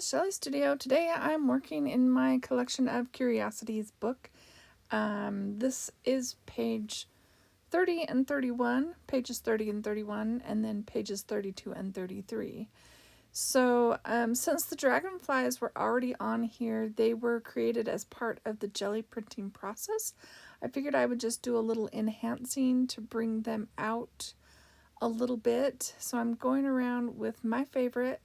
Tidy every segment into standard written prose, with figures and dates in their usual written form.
Shelley Studio. Today I'm working in my Collection of Curiosities book. This is page 30 and 31, pages 30 and 31, and then pages 32 and 33. So since the dragonflies were already on here, they were created as part of the jelly printing process. I figured I would just do a little enhancing to bring them out a little bit. So I'm going around with my favorite.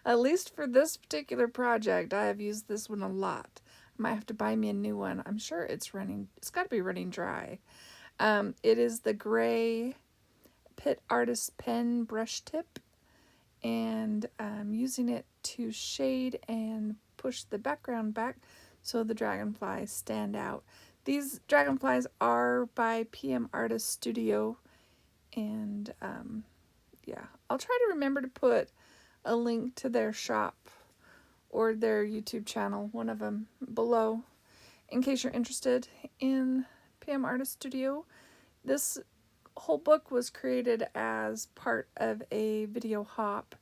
At least for this particular project, I have used this one a lot. I might have to buy me a new one. I'm sure it's got to be running dry. It is the gray Pitt Artist Pen brush tip, and I'm using it to shade and push the background back so the dragonflies stand out. These dragonflies are by PM Artist Studio, and yeah, I'll try to remember to put a link to their shop or their YouTube channel, one of them, below, in case you're interested in PM Artist Studio. This whole book was created as part of a video hop,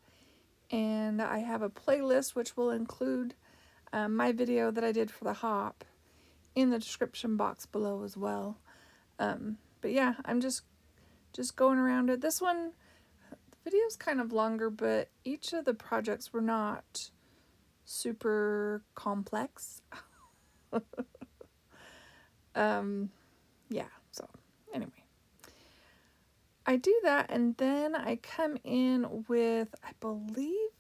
and I have a playlist which will include my video that I did for the hop in the description box below as well. But yeah, I'm just going around it. This one, the video's kind of longer, but each of the projects were not super complex. Yeah, so anyway, I do that, and then I come in with, I believe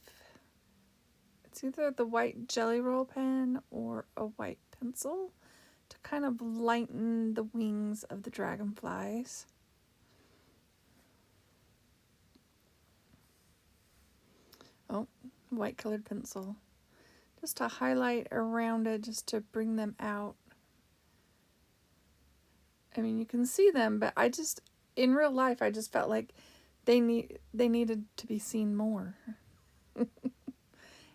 it's either the white jelly roll pen or a white pencil to kind of lighten the wings of the dragonflies. Oh, white colored pencil. Just to highlight around it, just to bring them out. I mean, you can see them, but in real life, I just felt like they needed to be seen more.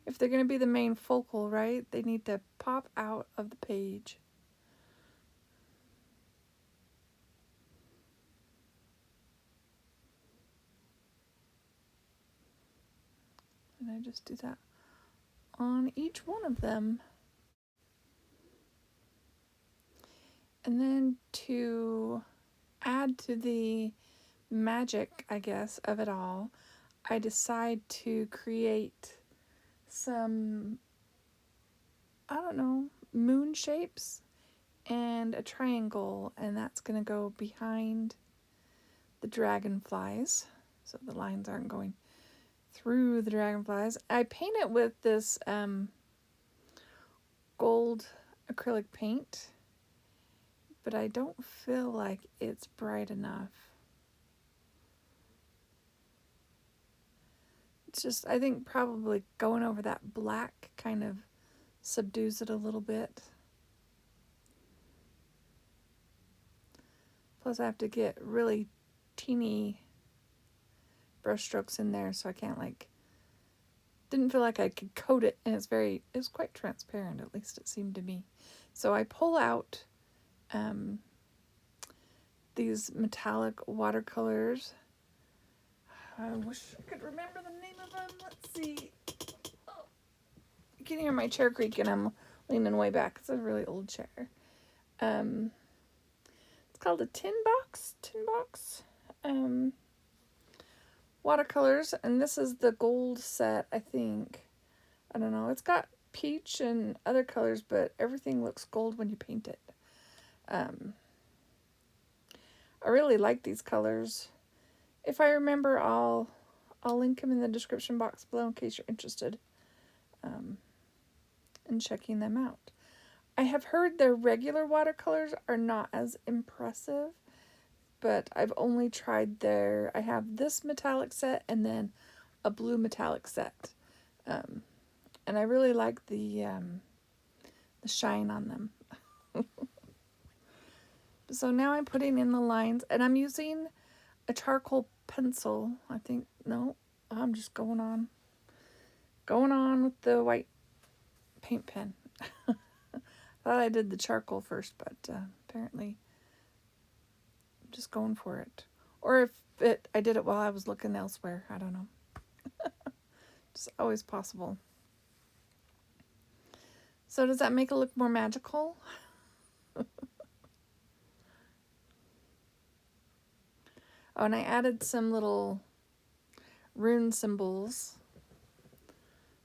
If they're going to be the main focal, right, they need to pop out of the page. And I just do that on each one of them. And then to add to the magic, I guess, of it all, I decide to create some, I don't know, moon shapes and a triangle, and that's going to go behind the dragonflies, so the lines aren't going through the dragonflies. I paint it with this gold acrylic paint, but I don't feel like it's bright enough. It's just, I think probably going over that black kind of subdues it a little bit. Plus I have to get really teeny brush strokes in there, so I can't didn't feel like I could coat it, and it's quite transparent, at least it seemed to me. So I pull out these metallic watercolors. I wish I could remember the name of them. Let's see. Oh, you can hear my chair creak, and I'm leaning way back. It's a really old chair. It's called a tin box. Watercolors, and this is the gold set, I think. I don't know. It's got peach and other colors, but everything looks gold when you paint it. I really like these colors. If I remember, I'll link them in the description box below in case you're interested in checking them out. I have heard their regular watercolors are not as impressive, but I've only tried I have this metallic set and then a blue metallic set. And I really like the shine on them. So now I'm putting in the lines, and I'm using a charcoal pencil. I'm just going on with the white paint pen. Thought I did the charcoal first, but apparently I'm just going for it. Or if I did it while I was looking elsewhere. I don't know. It's always possible. So does that make it look more magical? Oh, and I added some little rune symbols.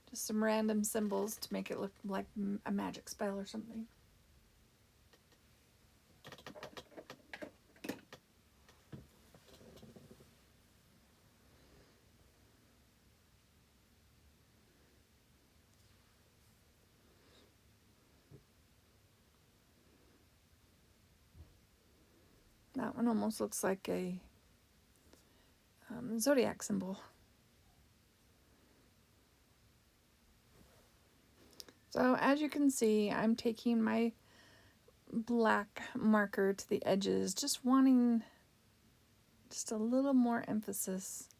Just some random symbols to make it look like a magic spell or something. That one almost looks like a zodiac symbol. So as you can see, I'm taking my black marker to the edges, just wanting just a little more emphasis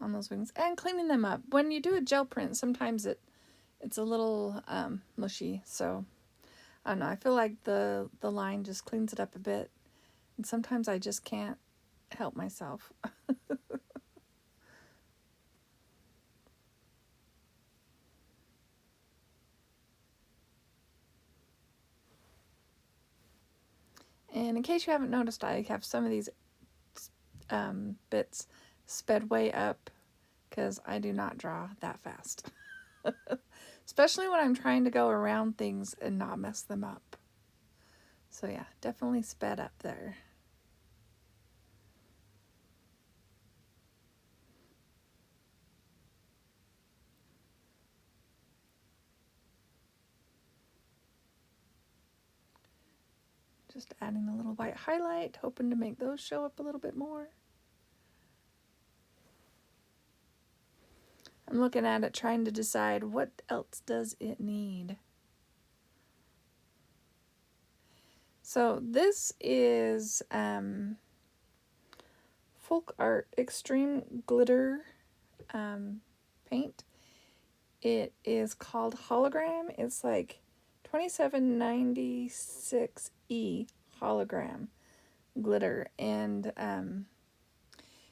on those wings and cleaning them up. When you do a gel print, sometimes it's a little mushy, so I don't know. I feel like the line just cleans it up a bit, and sometimes I just can't help myself. And in case you haven't noticed, I have some of these bits sped way up because I do not draw that fast. Especially when I'm trying to go around things and not mess them up. So yeah, definitely sped up there. Just adding a little white highlight, hoping to make those show up a little bit more. I'm looking at it trying to decide what else does it need. So this is Folk Art Extreme Glitter paint. It is called Hologram. It's like 2796E hologram glitter. And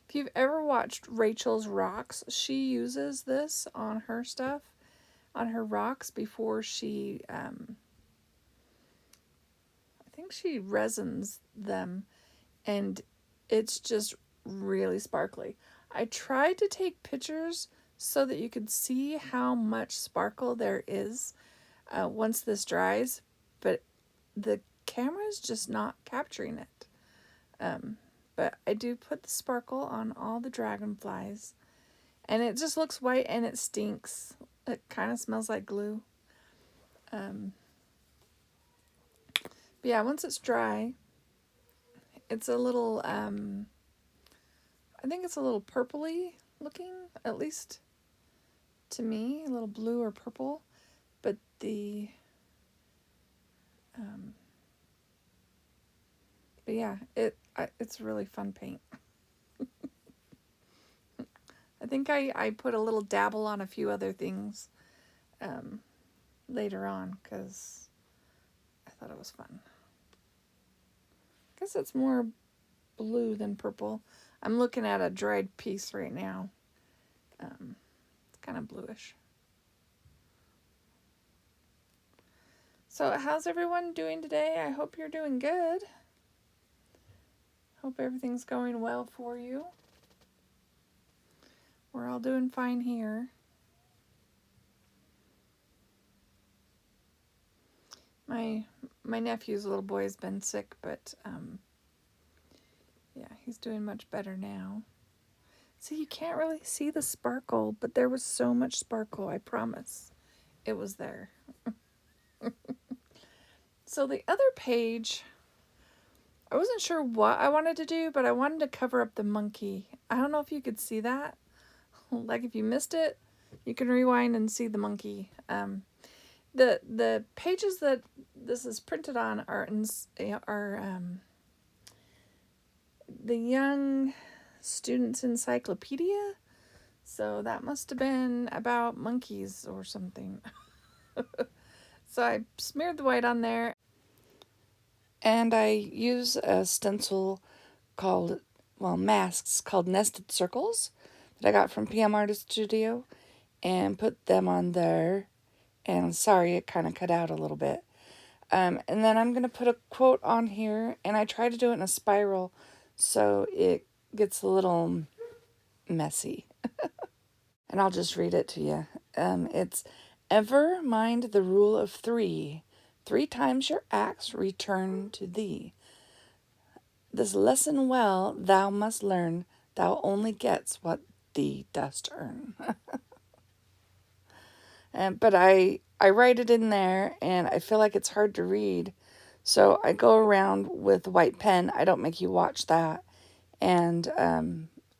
if you've ever watched Rachel's Rocks, she uses this on her stuff, on her rocks before she, I think she resins them, and it's just really sparkly. I tried to take pictures so that you could see how much sparkle there is once this dries, but the camera is just not capturing it. But I do put the sparkle on all the dragonflies, and it just looks white and it stinks. It kind of smells like glue. But yeah, once it's dry, it's a little, I think it's a little purpley looking, at least to me, a little blue or purple. But but yeah, it's really fun paint. I think I put a little dabble on a few other things later on because I thought it was fun. I guess it's more blue than purple. I'm looking at a dried piece right now. It's kind of bluish. So how's everyone doing today? I hope you're doing good. Hope everything's going well for you. We're all doing fine here. My nephew's little boy has been sick, but yeah, he's doing much better now. See, you can't really see the sparkle, but there was so much sparkle, I promise. It was there. So the other page, I wasn't sure what I wanted to do, but I wanted to cover up the monkey. I don't know if you could see that. Like if you missed it, you can rewind and see the monkey. The pages that this is printed on are the Young Student's Encyclopedia. So that must have been about monkeys or something. So I smeared the white on there. And I use a stencil called, masks called Nested Circles that I got from PM Artist Studio and put them on there And sorry, it kind of cut out a little bit. And then I'm going to put a quote on here, and I try to do it in a spiral so it gets a little messy. And I'll just read it to you. It's ever mind the rule of three. 3 times your acts return to thee. This lesson well thou must learn. Thou only gets what thee dost earn. But I write it in there, and I feel like it's hard to read. So I go around with a white pen. I don't make you watch that. And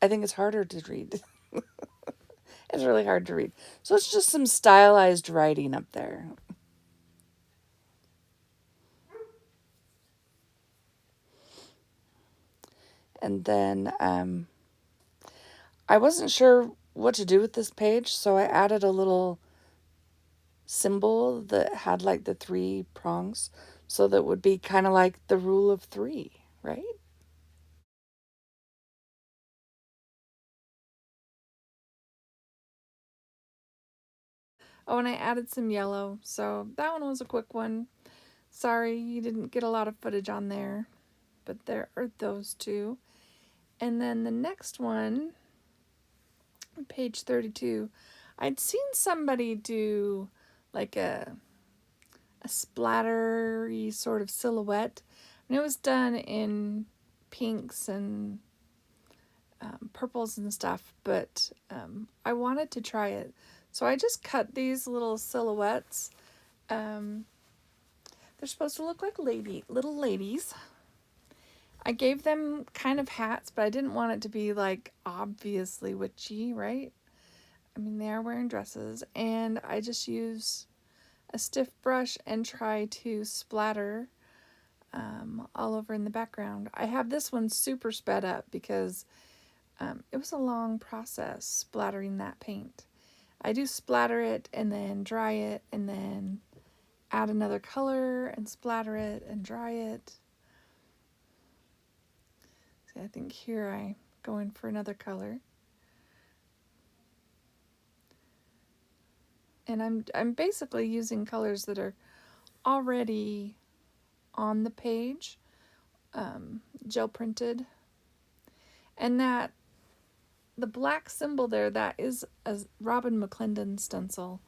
I think it's harder to read. It's really hard to read. So it's just some stylized writing up there. And then I wasn't sure what to do with this page, so I added a little symbol that had like the 3 prongs, so that would be kind of like the rule of 3, right? Oh, and I added some yellow, so that one was a quick one. Sorry you didn't get a lot of footage on there, but there are those 2. And then the next one, page 32, I'd seen somebody do like a splattery sort of silhouette, and it was done in pinks and purples and stuff, but I wanted to try it. So I just cut these little silhouettes. They're supposed to look like little ladies. I gave them kind of hats, but I didn't want it to be like obviously witchy, right? I mean, they are wearing dresses, and I just use a stiff brush and try to splatter all over in the background. I have this one super sped up because it was a long process splattering that paint. I do splatter it and then dry it and then add another color and splatter it and dry it. See, I think here I go in for another color. And I'm basically using colors that are already on the page, gel printed. And that the black symbol there, that is a Robin McClendon stencil.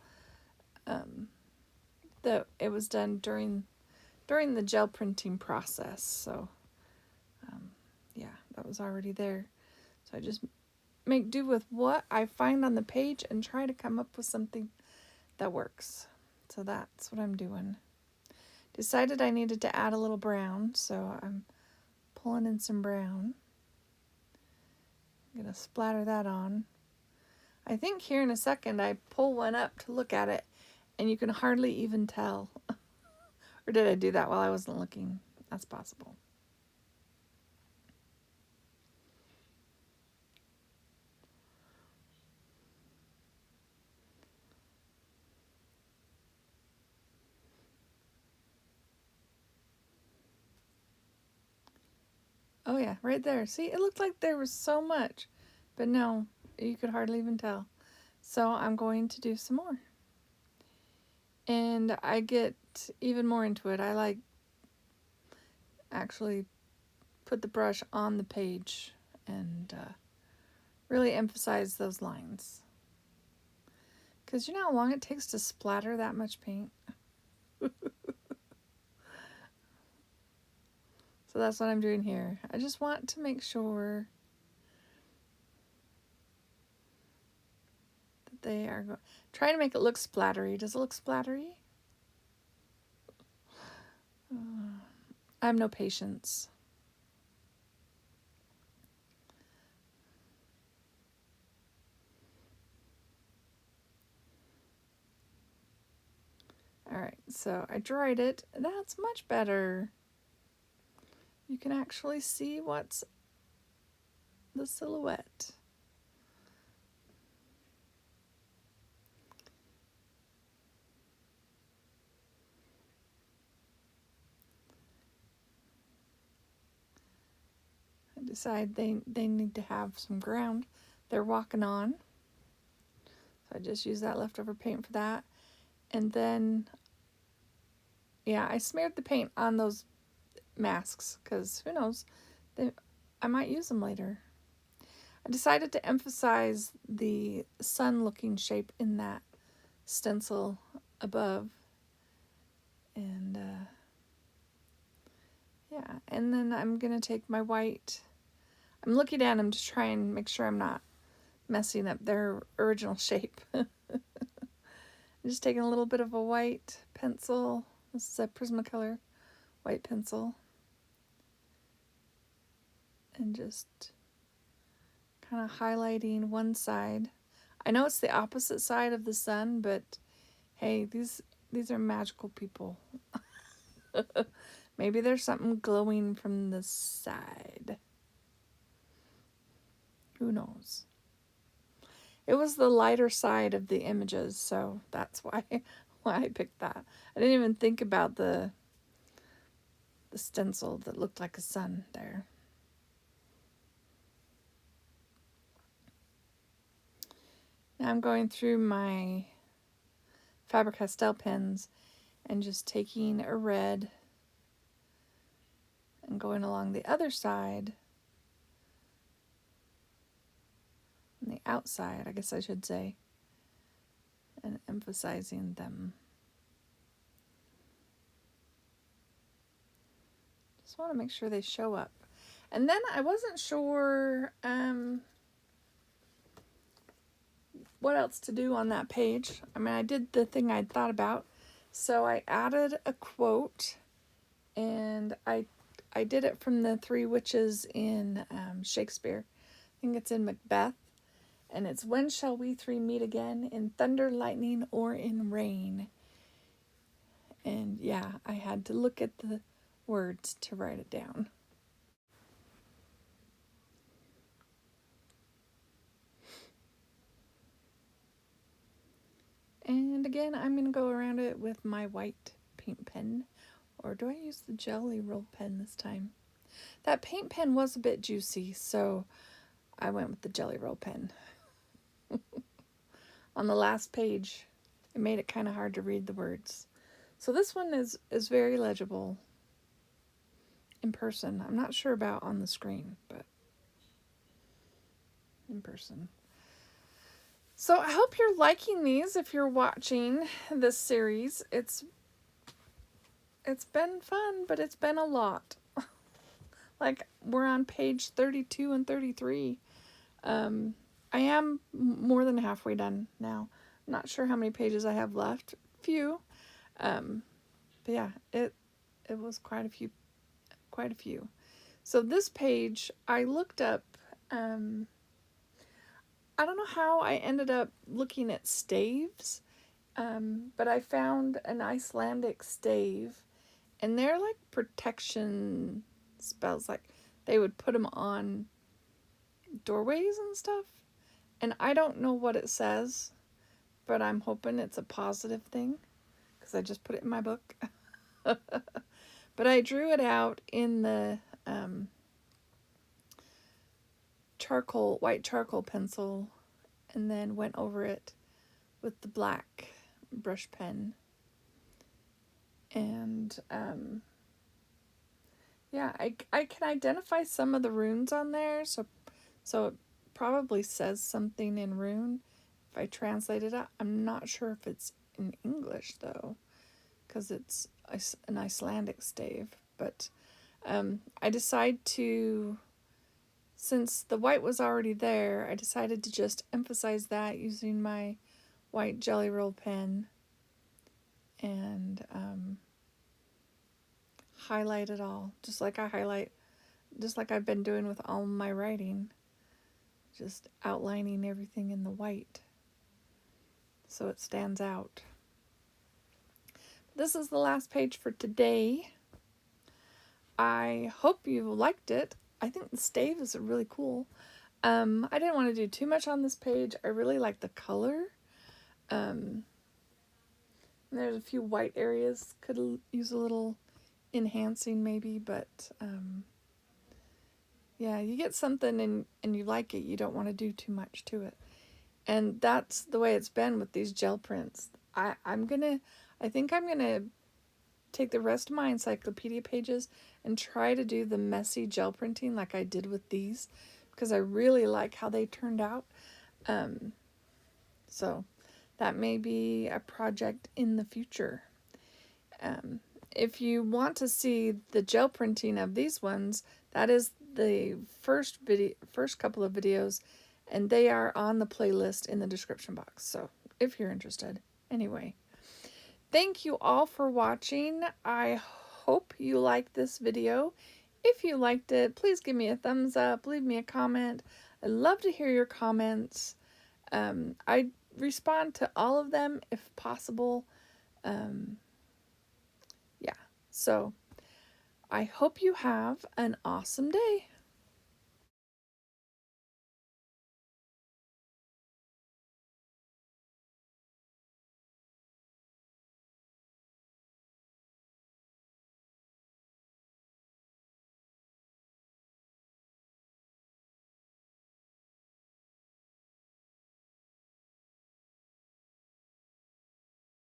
That it was done during the gel printing process. So yeah, that was already there. So I just make do with what I find on the page and try to come up with something that works. So that's what I'm doing. Decided I needed to add a little brown, so I'm pulling in some brown. I'm going to splatter that on. I think here in a second I pull one up to look at it, and you can hardly even tell. Or did I do that while I wasn't looking? That's possible. Oh yeah, right there. See, it looked like there was so much, but no, you could hardly even tell. So I'm going to do some more. And I get even more into it. I like actually put the brush on the page and really emphasize those lines. Because you know how long it takes to splatter that much paint? So that's what I'm doing here. I just want to make sure that they are trying to make it look splattery. Does it look splattery? I have no patience. Alright, so I dried it. That's much better. You can actually see what's the silhouette. I decide they need to have some ground they're walking on. So I just use that leftover paint for that. And then, yeah, I smeared the paint on those masks because who knows, I might use them later. I decided to emphasize the sun-looking shape in that stencil above. And, yeah, and then I'm going to take my white. I'm looking at them to try and make sure I'm not messing up their original shape. I'm just taking a little bit of a white pencil. This is a Prismacolor white pencil. And just kind of highlighting one side. I know it's the opposite side of the sun, but hey, these are magical people. Maybe there's something glowing from the side. Who knows? It was the lighter side of the images, so that's why I picked that. I didn't even think about the stencil that looked like a sun there. Now I'm going through my Faber-Castell pens and just taking a red and going along the other side, on the outside, I guess I should say, and emphasizing them. Just want to make sure they show up. And then I wasn't sure what else to do on that page. I mean, I did the thing I'd thought about. So I added a quote, and I did it from the Three Witches in Shakespeare. I think it's in Macbeth. And it's, when shall we three meet again? In thunder, lightning, or in rain? And yeah, I had to look at the words to write it down. And again, I'm going to go around it with my white paint pen. Or do I use the Jelly Roll pen this time? That paint pen was a bit juicy, so I went with the Jelly Roll pen. On the last page, it made it kind of hard to read the words. So this one is very legible in person. I'm not sure about on the screen, but in person. So I hope you're liking these if you're watching this series. It's been fun, but it's been a lot. Like, we're on page 32 and 33. I am more than halfway done now. I'm not sure how many pages I have left. Few. But yeah, it was quite a few. So this page, I looked up, I don't know how I ended up looking at staves, but I found an Icelandic stave, and they're like protection spells. Like, they would put them on doorways and stuff. And I don't know what it says, but I'm hoping it's a positive thing, because I just put it in my book. But I drew it out in the white charcoal pencil, and then went over it with the black brush pen. And yeah, I can identify some of the runes on there, so it probably says something in rune if I translate it out. I'm not sure if it's in English though, because it's an Icelandic stave. But I decided to, since the white was already there, I decided to just emphasize that using my white Jelly Roll pen and highlight it all, just like I've been doing with all my writing, just outlining everything in the white so it stands out. This is the last page for today. I hope you liked it. I think the stave is really cool. I didn't want to do too much on this page. I really like the color. There's a few white areas, could use a little enhancing maybe, but yeah, you get something and you like it, you don't want to do too much to it. And that's the way it's been with these gel prints. I think I'm gonna take the rest of my encyclopedia pages and try to do the messy gel printing like I did with these, because I really like how they turned out. So that may be a project in the future. Um, if you want to see the gel printing of these ones, that is the first couple of videos, and they are on the playlist in the description box. So if you're interested, anyway. Thank you all for watching. I hope you liked this video. If you liked it, please give me a thumbs up, leave me a comment. I'd love to hear your comments. I respond to all of them if possible. Yeah, so I hope you have an awesome day.